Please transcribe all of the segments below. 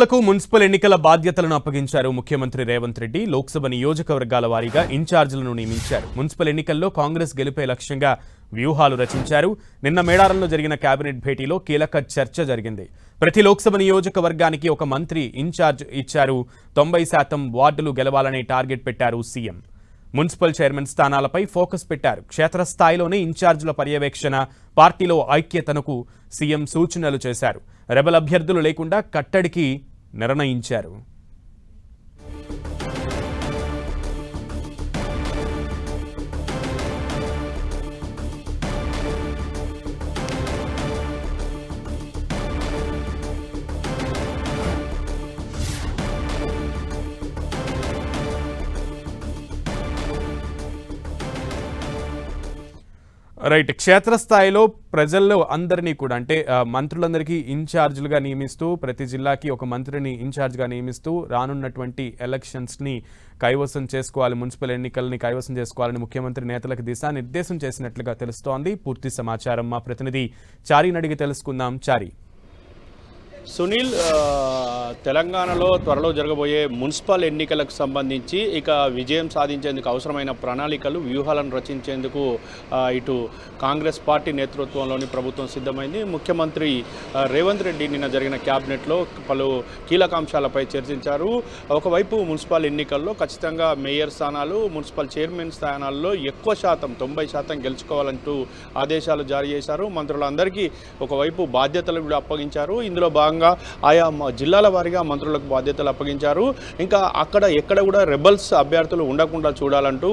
మంత్రులకు మున్సిపల్ ఎన్నికల బాధ్యతలను అప్పగించారు ముఖ్యమంత్రి రేవంత్ రెడ్డి. లోక్సభ నియోజకవర్గాల వారీగా ఇన్ఛార్జీలను నియమించారు. మున్సిపల్ ఎన్నికల్లో కాంగ్రెస్ గెలుపే లక్ష్యంగా వ్యూహాలు రచించారు. నిన్న మేడారంలో జరిగిన కేబినెట్ భేటీలో కీలక చర్చ జరిగింది. ప్రతి లోక్సభ నియోజకవర్గానికి ఒక మంత్రి ఇన్ఛార్జ్ ఇచ్చారు. 90% వార్డులు గెలవాలనే టార్గెట్ పెట్టారు సీఎం. మున్సిపల్ చైర్మన్ స్థానాలపై ఫోకస్ పెట్టారు. క్షేత్రస్థాయిలోనే ఇన్ఛార్జీల పర్యవేక్షణ, పార్టీలో ఐక్యతనకు సీఎం సూచనలు చేశారు. రెబల్ అభ్యర్థులు లేకుండా కట్టడికి నిర్ణయించారు. రైట్, క్షేత్రస్థాయిలో ప్రజల్లో అందరినీ కూడా అంటే మంత్రులందరికీ ఇన్ఛార్జీలుగా నియమిస్తూ, ప్రతి జిల్లాకి ఒక మంత్రిని ఇన్ఛార్జ్గా నియమిస్తూ రానున్నటువంటి ఎలక్షన్స్ని కైవసం చేసుకోవాలి, మున్సిపల్ ఎన్నికల్ని కైవసం చేసుకోవాలని ముఖ్యమంత్రి నేతలకు దిశానిర్దేశం చేసినట్లుగా తెలుస్తోంది. పూర్తి సమాచారం మా ప్రతినిధి చారీని అడిగి తెలుసుకుందాం. చారీ, సునీల్, తెలంగాణలో త్వరలో జరగబోయే మున్సిపల్ ఎన్నికలకు సంబంధించి ఇక విజయం సాధించేందుకు అవసరమైన ప్రణాళికలు, వ్యూహాలను రచించేందుకు ఇటు కాంగ్రెస్ పార్టీ నేతృత్వంలోని ప్రభుత్వం సిద్ధమైంది. ముఖ్యమంత్రి రేవంత్ రెడ్డి నిన్న జరిగిన క్యాబినెట్లో పలు కీలక అంశాలపై చర్చించారు. ఒకవైపు మున్సిపల్ ఎన్నికల్లో ఖచ్చితంగా మేయర్ స్థానాలు, మున్సిపల్ చైర్మన్ స్థానాల్లో ఎక్కువ శాతం 90% గెలుచుకోవాలంటూ ఆదేశాలు జారీ చేశారు. మంత్రులందరికీ ఒకవైపు బాధ్యతలు కూడా అప్పగించారు. ఇందులో భాగంగా ఆయా జిల్లాల వారీగా మంత్రులకు బాధ్యతలు అప్పగించారు. ఇంకా అక్కడ ఎక్కడ కూడా రెబల్స్ అభ్యర్థులు ఉండకుండా చూడాలంటూ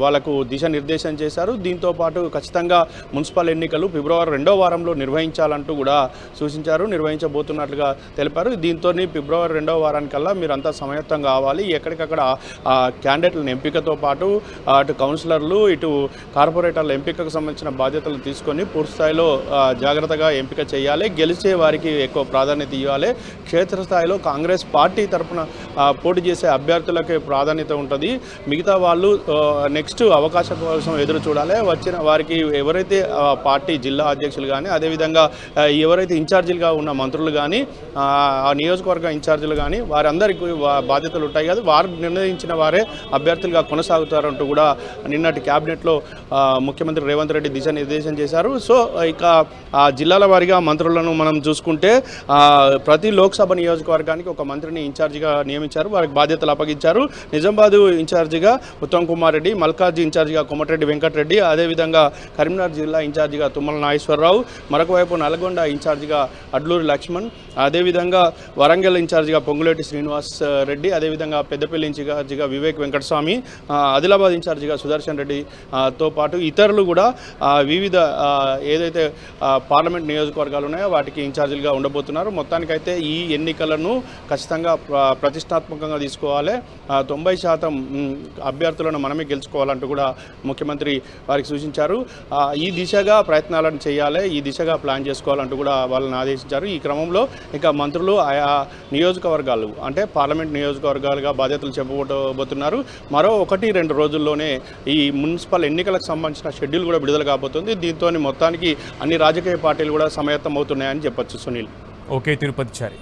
వాళ్లకు దిశానిర్దేశం చేశారు. దీంతో పాటు ఖచ్చితంగా మున్సిపల్ ఎన్నికలు ఫిబ్రవరి 2వ వారంలో నిర్వహించాలంటూ కూడా సూచించారు. నిర్వహించబోతున్నట్లుగా తెలిపారు. దీంతో ఫిబ్రవరి 2వ వారానికల్లా మీరంతా సమయత్తం కావాలి. ఎక్కడికక్కడ క్యాండిడేట్ల ఎంపికతో పాటు అటు కౌన్సిలర్లు, ఇటు కార్పొరేటర్ల ఎంపికకు సంబంధించిన బాధ్యతలు తీసుకొని పూర్తిస్థాయిలో జాగ్రత్తగా ఎంపిక చేయాలి. గెలిచే వారికి ఎక్కువ ప్రాధాన్యత ఇవ్వాలి. క్షేత్రస్థాయిలో కాంగ్రెస్ పార్టీ తరఫున పోటీ చేసే అభ్యర్థులకే ప్రాధాన్యత ఉంటుంది. మిగతా వాళ్ళు నెక్స్ట్ అవకాశం కోసం ఎదురు చూడాలి. వచ్చిన వారికి ఎవరైతే పార్టీ జిల్లా అధ్యక్షులు కానీ, అదేవిధంగా ఎవరైతే ఇన్ఛార్జీలుగా ఉన్న మంత్రులు కానీ, ఆ నియోజకవర్గ ఇన్ఛార్జీలు కానీ వారందరికీ బాధ్యతలు ఉంటాయి కదా, వారు నిర్ణయించిన వారే అభ్యర్థులుగా కొనసాగుతారంటూ కూడా నిన్నటి క్యాబినెట్లో ముఖ్యమంత్రి రేవంత్ రెడ్డి దిశానిర్దేశం చేశారు. సో ఇక ఆ జిల్లాల వారీగా మంత్రులను మనం చూసుకుంటే ప్రతి లోక్సభ నియోజకవర్గానికి ఒక మంత్రిని ఇన్ఛార్జిగా నియమించారు. వారికి బాధ్యతలు అప్పగించారు. నిజామాబాద్ ఇన్ఛార్జిగా ఉత్తమ్ కుమార్ రెడ్డి, మల్కాజ్ ఇన్ఛార్జిగా కోమటిరెడ్డి వెంకటరెడ్డి, అదేవిధంగా కరీంనగర్ జిల్లా ఇన్ఛార్జిగా తుమ్మల నాగేశ్వరరావు, మరొక వైపు నల్గొండ ఇన్ఛార్జిగా అడ్లూరి లక్ష్మణ్, అదేవిధంగా వరంగల్ ఇన్ఛార్జిగా పొంగులేటి శ్రీనివాస్ రెడ్డి, అదేవిధంగా పెద్దపల్లి ఇన్ఛార్జిగా వివేక్ వెంకటస్వామి, ఆదిలాబాద్ ఇన్ఛార్జిగా సుదర్శన్ రెడ్డితో పాటు ఇతరులు కూడా వివిధ ఏదైతే పార్లమెంట్ నియోజకవర్గాలు ఉన్నాయో వాటికి ఇన్ఛార్జీలుగా ఉండబోతున్నారు. మొత్తానికైతే ఈ ఎన్నికలను ఖచ్చితంగా ప్రతిష్టాత్మకంగా తీసుకోవాలి. 90% అభ్యర్థులను మనమే గెలుచుకోవాలంటూ కూడా ముఖ్యమంత్రి వారికి సూచించారు. ఈ దిశగా ప్రయత్నాలను చేయాలి, ఈ దిశగా ప్లాన్ చేసుకోవాలంటూ కూడా వాళ్ళని ఆదేశించారు. ఈ క్రమంలో ఇక మంత్రులు ఆయా నియోజకవర్గాలు అంటే పార్లమెంట్ నియోజకవర్గాలుగా బాధ్యతలు చెప్పబోతున్నారు. మరో 1-2 రోజుల్లోనే ఈ మున్సిపల్ ఎన్నికలకు సంబంధించిన షెడ్యూల్ కూడా విడుదల కాబోతుంది. దీంతో మొత్తానికి అన్ని రాజకీయ పార్టీలు కూడా సమాయత్తం అవుతున్నాయని చెప్పొచ్చు. సునీల్. ఓకే, తిరుపతి చారి.